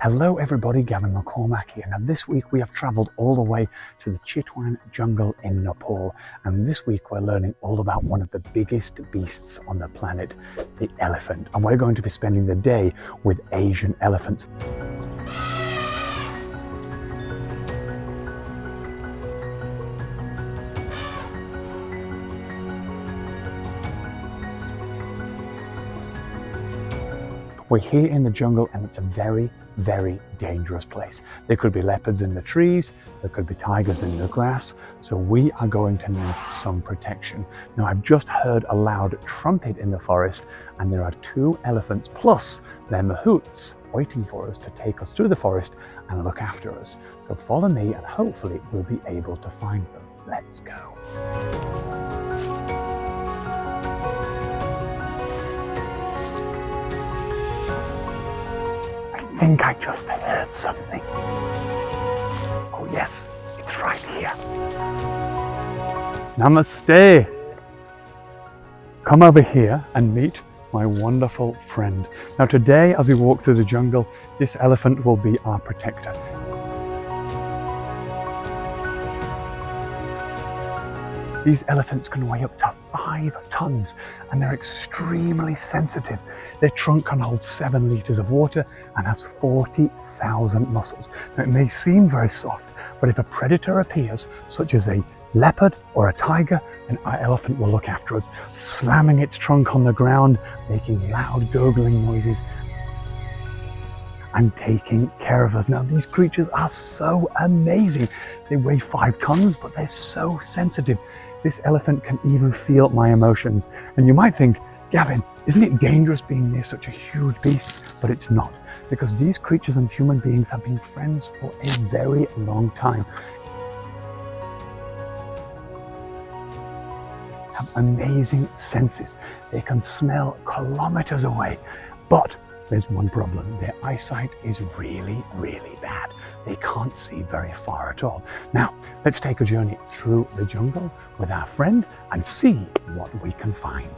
Hello everybody, Gavin McCormack here. Now this week we have travelled all the way to the Chitwan jungle in Nepal, and this week we're learning all about one of the biggest beasts on the planet, the elephant. And we're going to be spending the day with Asian elephants. We're here in the jungle and it's a very, very dangerous place. There could be leopards in the trees, there could be tigers in the grass, so we are going to need some protection. Now I've just heard a loud trumpet in the forest and there are 2 elephants plus their mahouts waiting for us to take us through the forest and look after us. So follow me and hopefully we'll be able to find them. Let's go. I think I just heard something. Oh yes, it's right here. Namaste. Come over here and meet my wonderful friend. Now today, as we walk through the jungle, this elephant will be our protector. These elephants can weigh up to 5 tons and they're extremely sensitive. Their trunk can hold 7 liters of water and has 40,000 muscles. Now it may seem very soft, but if a predator appears, such as a leopard or a tiger, then our elephant will look after us, slamming its trunk on the ground, making loud gurgling noises and taking care of us. Now these creatures are so amazing. They weigh 5 tons, but they're so sensitive. This elephant can even feel my emotions. And you might think, Gavin, isn't it dangerous being near such a huge beast? But it's not, because these creatures and human beings have been friends for a very long time. Have amazing senses. They can smell kilometers away, but there's one problem. Their eyesight is really, really bad. They can't see very far at all. Now, let's take a journey through the jungle with our friend and see what we can find.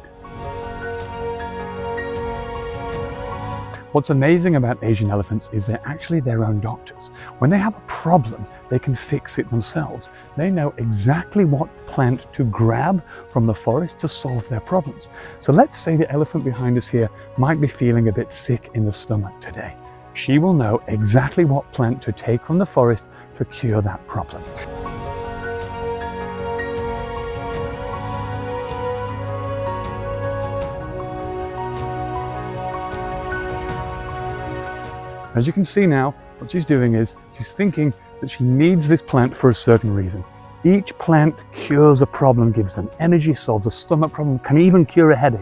What's amazing about Asian elephants is they're actually their own doctors. When they have a problem, they can fix it themselves. They know exactly what plant to grab from the forest to solve their problems. So let's say the elephant behind us here might be feeling a bit sick in the stomach today. She will know exactly what plant to take from the forest to cure that problem. As you can see now, what she's doing is she's thinking that she needs this plant for a certain reason. Each plant cures a problem, gives them energy, solves a stomach problem, can even cure a headache.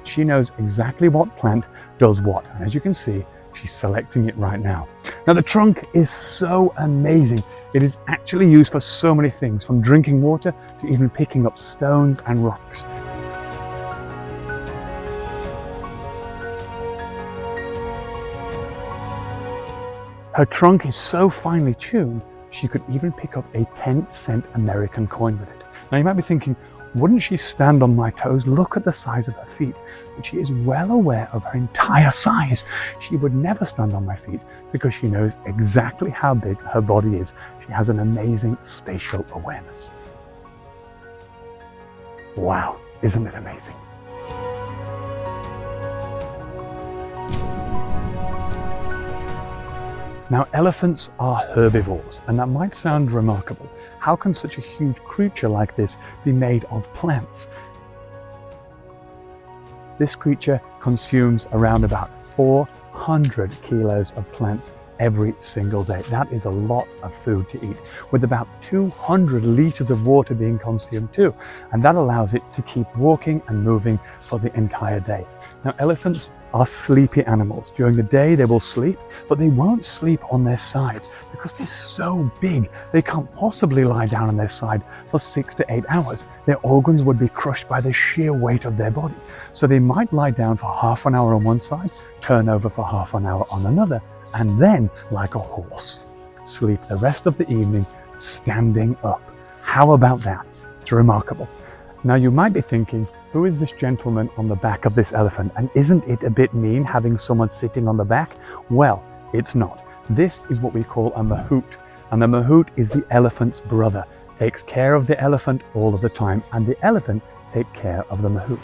She knows exactly what plant does what. And as you can see, she's selecting it right now. Now the trunk is so amazing. It is actually used for so many things, from drinking water to even picking up stones and rocks. Her trunk is so finely tuned, she could even pick up a 10-cent American coin with it. Now you might be thinking, wouldn't she stand on my toes? Look at the size of her feet. But she is well aware of her entire size. She would never stand on my feet because she knows exactly how big her body is. She has an amazing spatial awareness. Wow, isn't it amazing? Now elephants are herbivores, and that might sound remarkable. How can such a huge creature like this be made of plants? This creature consumes around about 400 kilos of plants every single day. That is a lot of food to eat, with about 200 liters of water being consumed too. And that allows it to keep walking and moving for the entire day. Now elephants are sleepy animals. During the day they will sleep, but they won't sleep on their side because they're so big. They can't possibly lie down on their side for 6 to 8 hours. Their organs would be crushed by the sheer weight of their body. So they might lie down for half an hour on one side, turn over for half an hour on another, and then, like a horse, sleep the rest of the evening standing up. How about that? It's remarkable. Now you might be thinking, who is this gentleman on the back of this elephant? And isn't it a bit mean having someone sitting on the back? Well, it's not. This is what we call a mahout, and the mahout is the elephant's brother, takes care of the elephant all of the time, and the elephant takes care of the mahout.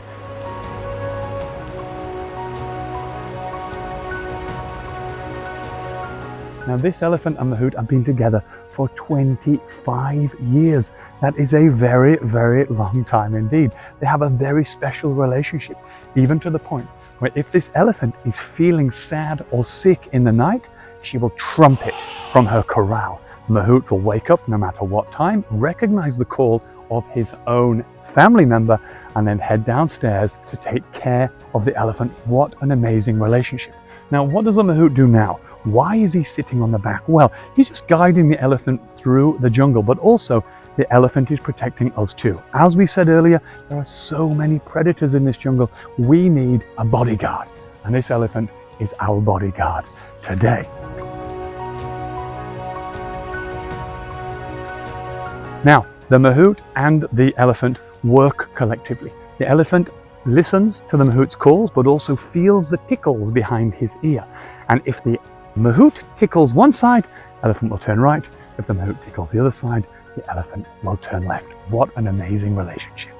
Now this elephant and mahout have been together for 25 years. That is a very, very long time indeed. They have a very special relationship, even to the point where if this elephant is feeling sad or sick in the night, she will trumpet from her corral. Mahout will wake up no matter what time, recognize the call of his own family member, and then head downstairs to take care of the elephant. What an amazing relationship. Now, what does the mahout do now? Why is he sitting on the back? Well, he's just guiding the elephant through the jungle, but also the elephant is protecting us too. As we said earlier, there are so many predators in this jungle. We need a bodyguard, and this elephant is our bodyguard today. Now, the mahout and the elephant work collectively. The elephant listens to the mahout's calls, but also feels the tickles behind his ear. And if the mahout tickles one side, elephant will turn right. If the mahout tickles the other side, the elephant will turn left. What an amazing relationship.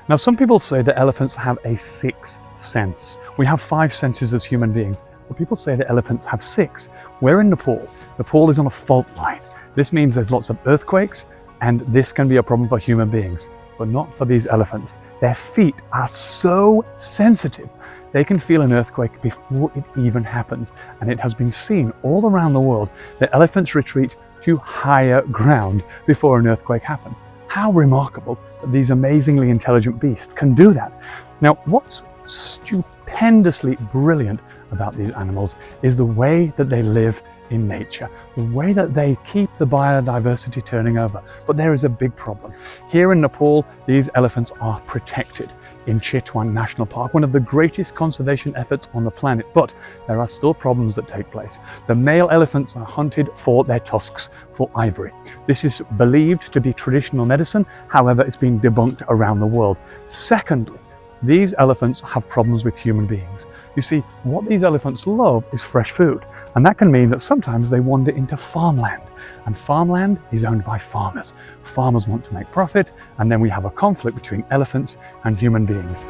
Now, some people say that elephants have a sixth sense. We have 5 senses as human beings, but people say that elephants have 6. We're in Nepal. Nepal is on a fault line. This means there's lots of earthquakes, and this can be a problem for human beings, but not for these elephants. Their feet are so sensitive. They can feel an earthquake before it even happens, and it has been seen all around the world that elephants retreat to higher ground before an earthquake happens. How remarkable that these amazingly intelligent beasts can do that. Now, what's stupendously brilliant about these animals is the way that they live in nature, the way that they keep the biodiversity turning over. But there is a big problem. Here in Nepal, these elephants are protected in Chitwan National Park, one of the greatest conservation efforts on the planet, but there are still problems that take place. The male elephants are hunted for their tusks, for ivory. This is believed to be traditional medicine, however, it's been debunked around the world. Secondly, these elephants have problems with human beings. You see, what these elephants love is fresh food, and that can mean that sometimes they wander into farmland, and farmland is owned by farmers. Farmers want to make profit, and then we have a conflict between elephants and human beings.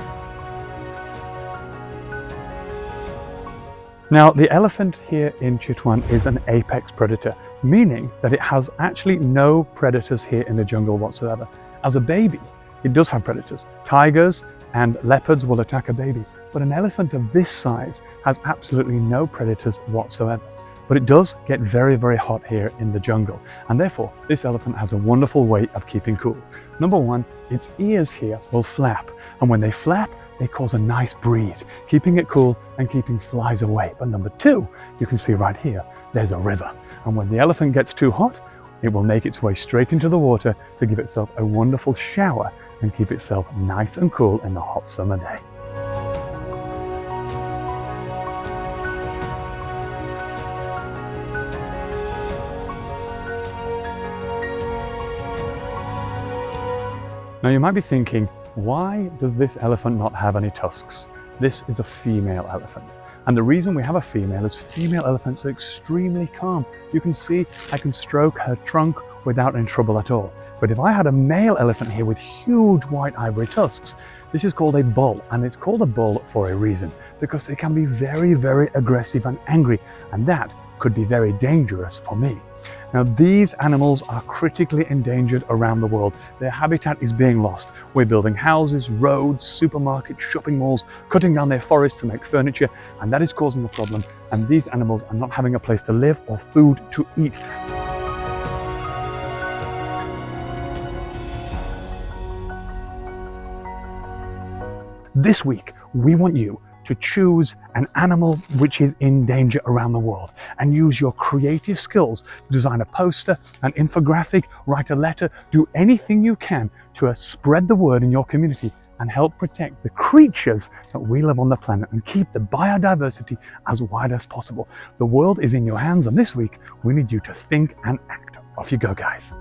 Now, the elephant here in Chitwan is an apex predator, meaning that it has actually no predators here in the jungle whatsoever. As a baby, it does have predators. Tigers and leopards will attack a baby, but an elephant of this size has absolutely no predators whatsoever. But it does get very, very hot here in the jungle, and therefore this elephant has a wonderful way of keeping cool. Number one, its ears here will flap, and when they flap, they cause a nice breeze, keeping it cool and keeping flies away. But number two, you can see right here, there's a river, and when the elephant gets too hot, it will make its way straight into the water to give itself a wonderful shower and keep itself nice and cool in the hot summer day. Now you might be thinking, why does this elephant not have any tusks? This is a female elephant. And the reason we have a female is female elephants are extremely calm. You can see I can stroke her trunk without any trouble at all. But if I had a male elephant here with huge white ivory tusks, this is called a bull, and it's called a bull for a reason, because they can be very, very aggressive and angry, and that could be very dangerous for me. Now, these animals are critically endangered around the world. Their habitat is being lost. We're building houses, roads, supermarkets, shopping malls, cutting down their forests to make furniture, and that is causing the problem. And these animals are not having a place to live or food to eat. This week, we want you to choose an animal which is in danger around the world and use your creative skills to design a poster, an infographic, write a letter, do anything you can to spread the word in your community and help protect the creatures that we live on the planet and keep the biodiversity as wide as possible. The world is in your hands, and this week we need you to think and act. Off you go, guys.